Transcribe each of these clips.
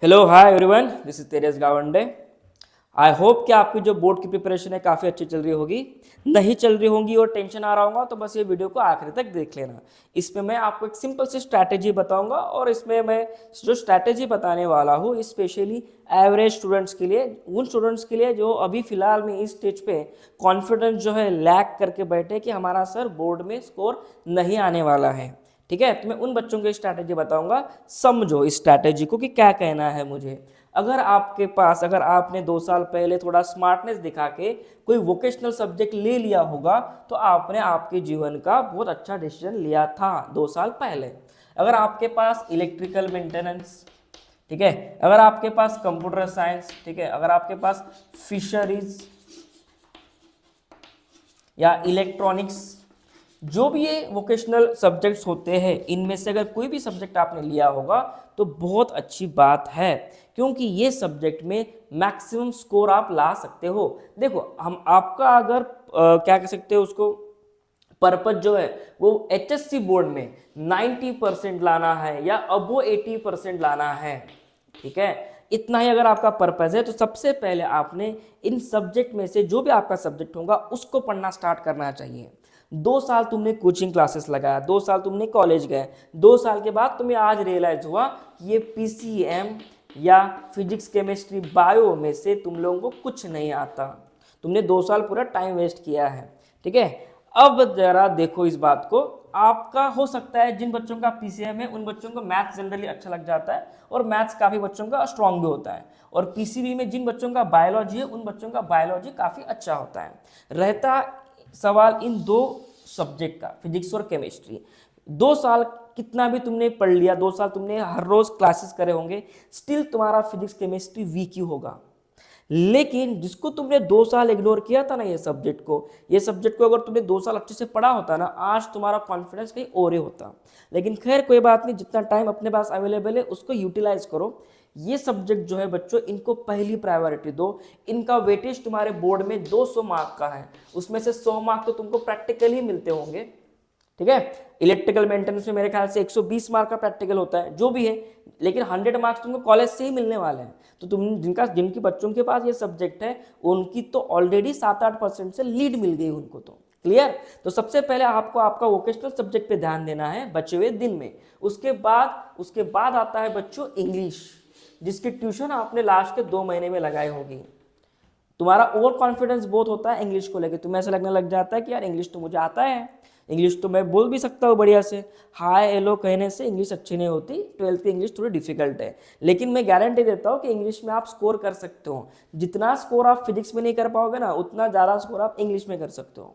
Hello hi everyone, this is Therese Gawande. I hope कि आपकी जो बोर्ड की प्रिपरेशन है काफ़ी अच्छी चल रही होगी। नहीं चल रही होंगी और टेंशन आ रहा होगा तो बस ये वीडियो को आखिरी तक देख लेना। इसमें मैं आपको एक सिंपल सी स्ट्रैटेजी बताऊंगा और इसमें मैं जो स्ट्रैटेजी बताने वाला हूँ स्पेशली एवरेज स्टूडेंट्स के लिए, उन स्टूडेंट्स के लिए जो अभी फिलहाल में इस स्टेज पे कॉन्फिडेंस जो है लैक करके बैठे कि हमारा सर बोर्ड में स्कोर नहीं आने वाला है। ठीक है, तो मैं उन बच्चों को स्ट्रैटेजी बताऊंगा। समझो इस स्ट्रैटेजी को कि क्या कहना है मुझे। अगर आपने 2 साल पहले थोड़ा स्मार्टनेस दिखा के कोई वोकेशनल सब्जेक्ट ले लिया होगा तो आपने आपके जीवन का बहुत अच्छा डिसीजन लिया था 2 साल पहले। अगर आपके पास इलेक्ट्रिकल मेंटेनेंस, ठीक है, अगर आपके पास कंप्यूटर साइंस, ठीक है, अगर आपके पास फिशरीज या इलेक्ट्रॉनिक्स, जो भी ये वोकेशनल सब्जेक्ट्स होते हैं, इनमें से अगर कोई भी सब्जेक्ट आपने लिया होगा तो बहुत अच्छी बात है, क्योंकि ये सब्जेक्ट में मैक्सिमम स्कोर आप ला सकते हो। देखो, हम आपका अगर क्या कह सकते हो उसको, पर्पज जो है वो एचएससी बोर्ड में 90% लाना है या अबो 80% लाना है। ठीक है, इतना ही अगर आपका पर्पज है तो सबसे पहले आपने इन सब्जेक्ट में से जो भी आपका सब्जेक्ट होगा उसको पढ़ना स्टार्ट करना चाहिए। 2 साल तुमने कोचिंग क्लासेस लगाया, 2 साल तुमने कॉलेज गए, 2 साल के बाद तुम्हें आज रियलाइज हुआ ये पीसीएम या फिजिक्स केमिस्ट्री बायो में से तुम लोगों को कुछ नहीं आता। तुमने 2 साल पूरा टाइम वेस्ट किया है। ठीक है, अब जरा देखो इस बात को। आपका हो सकता है जिन बच्चों का पीसीएम है उन बच्चों को मैथ्स जनरली अच्छा लग जाता है और मैथ्स काफ़ी बच्चों का स्ट्रांग भी होता है, और पीसीबी में जिन बच्चों का बायोलॉजी है उन बच्चों का बायोलॉजी काफ़ी अच्छा होता है। रहता सवाल इन दो सब्जेक्ट का, फिजिक्स और केमिस्ट्री। 2 साल कितना भी तुमने पढ़ लिया, 2 साल तुमने हर रोज क्लासेस करे होंगे, स्टिल तुम्हारा फिजिक्स केमिस्ट्री वीक ही होगा। लेकिन जिसको तुमने 2 साल इग्नोर किया था ना, ये सब्जेक्ट को अगर तुमने 2 साल अच्छे से पढ़ा होता ना, आज तुम्हारा कॉन्फिडेंस कहीं और ही होता। लेकिन खैर कोई बात नहीं, जितना टाइम अपने पास अवेलेबल है उसको यूटिलाइज करो। ये सब्जेक्ट जो है बच्चों, इनको पहली प्रायोरिटी दो। इनका वेटेज तुम्हारे बोर्ड में 200 मार्क का है, उसमें से 100 मार्क तो तुमको प्रैक्टिकल ही मिलते होंगे। ठीक है, इलेक्ट्रिकल मेंटेनेंस में मेरे ख्याल से 120 मार्क का प्रैक्टिकल होता है, जो भी है, लेकिन 100 मार्क्स तुमको कॉलेज से ही मिलने वाले हैं। तो तुम जिनकी बच्चों के पास ये सब्जेक्ट है उनकी तो ऑलरेडी 7-8% से लीड मिल गई उनको। तो क्लियर। तो सबसे पहले आपको आपका वोकेशनल सब्जेक्ट पे ध्यान देना है बचे हुए दिन में। उसके बाद आता है बच्चों इंग्लिश, जिसकी ट्यूशन आपने लास्ट के 2 महीने में लगाई होगी। तुम्हारा ओवर कॉन्फिडेंस बहुत होता है इंग्लिश को लेकर, तुम्हें ऐसा लगने लग जाता है कि यार इंग्लिश तो मुझे आता है, इंग्लिश तो मैं बोल भी सकता हूँ बढ़िया से। हाय हेलो कहने से इंग्लिश अच्छी नहीं होती, 12th की इंग्लिश थोड़ी डिफिकल्ट है। लेकिन मैं गारंटी देता हूँ कि इंग्लिश में आप स्कोर कर सकते हो। जितना स्कोर आप फिजिक्स में नहीं कर पाओगे ना, उतना ज़्यादा स्कोर आप इंग्लिश में कर सकते हो।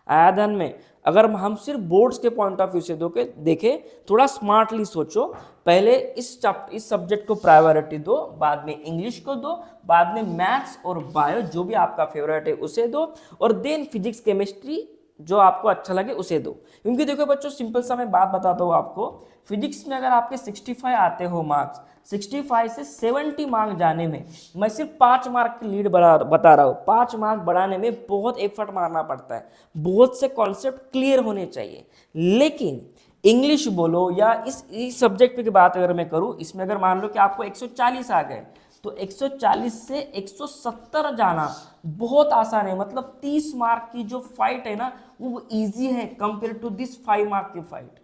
आया ध्यान में। अगर हम सिर्फ बोर्ड्स के पॉइंट ऑफ व्यू से देखें, थोड़ा स्मार्टली सोचो। पहले इस सब्जेक्ट को प्रायोरिटी दो, बाद में इंग्लिश को दो, बाद में मैथ्स और बायो जो भी आपका फेवरेट है उसे दो, और देन फिजिक्स केमिस्ट्री जो आपको अच्छा लगे उसे दो। क्योंकि देखो बच्चों, सिंपल सा मैं बात बताता हूँ आपको। फिजिक्स में अगर आपके 65 आते हो मार्क्स, 65 से 70 मार्क जाने में मैं सिर्फ 5 मार्क की लीड बता रहा हूँ। 5 मार्क बढ़ाने में बहुत एफर्ट मारना पड़ता है, बहुत से कॉन्सेप्ट क्लियर होने चाहिए। लेकिन इंग्लिश बोलो या इस सब्जेक्ट की बात अगर मैं करूँ, इसमें अगर मान लो कि आपको 140 आ गए तो 140 से 170 जाना बहुत आसान है। मतलब 30 मार्क की जो फाइट है ना, वो इजी है कंपेयर टू दिस 5 मार्क की फाइट।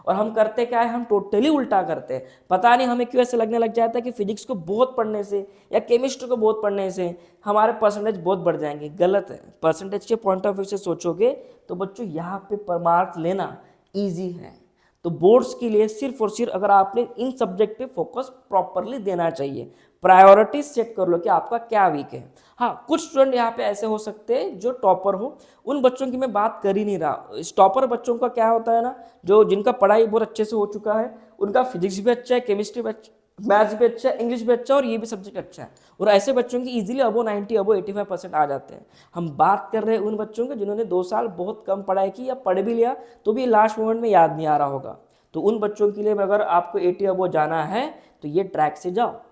और हम करते क्या है, हम टोटली उल्टा करते हैं। पता नहीं हमें क्यों ऐसे लगने लग जाता है कि फिजिक्स को बहुत पढ़ने से या केमिस्ट्री को बहुत पढ़ने से हमारे परसेंटेज बहुत बढ़ जाएंगे। गलत है। परसेंटेज के पॉइंट ऑफ व्यू से सोचोगे तो बच्चों यहाँ पे पर मार्क लेना ईजी है। तो बोर्ड्स के लिए सिर्फ और सिर्फ अगर आपने इन सब्जेक्ट पे फोकस प्रॉपरली देना चाहिए। प्रायोरिटी सेट कर लो कि आपका क्या वीक है। हाँ, कुछ स्टूडेंट यहाँ पे ऐसे हो सकते हैं जो टॉपर हो, उन बच्चों की मैं बात कर ही नहीं रहा। इस टॉपर बच्चों का क्या होता है ना, जो जिनका पढ़ाई बहुत अच्छे से हो चुका है, उनका फिजिक्स भी अच्छा है, केमिस्ट्री भी अच्छा, मैथ्स भी अच्छा है, इंग्लिश भी अच्छा है, और ये भी सब्जेक्ट अच्छा है। और ऐसे बच्चों की इजीली अबो 90 अबो 85% आ जाते हैं। हम बात कर रहे हैं उन बच्चों के जिन्होंने 2 साल बहुत कम पढ़ाई की या पढ़ भी लिया तो भी लास्ट मोमेंट में याद नहीं आ रहा होगा। तो उन बच्चों के लिए अगर आपको 80 अबो जाना है तो ये ट्रैक से जाओ।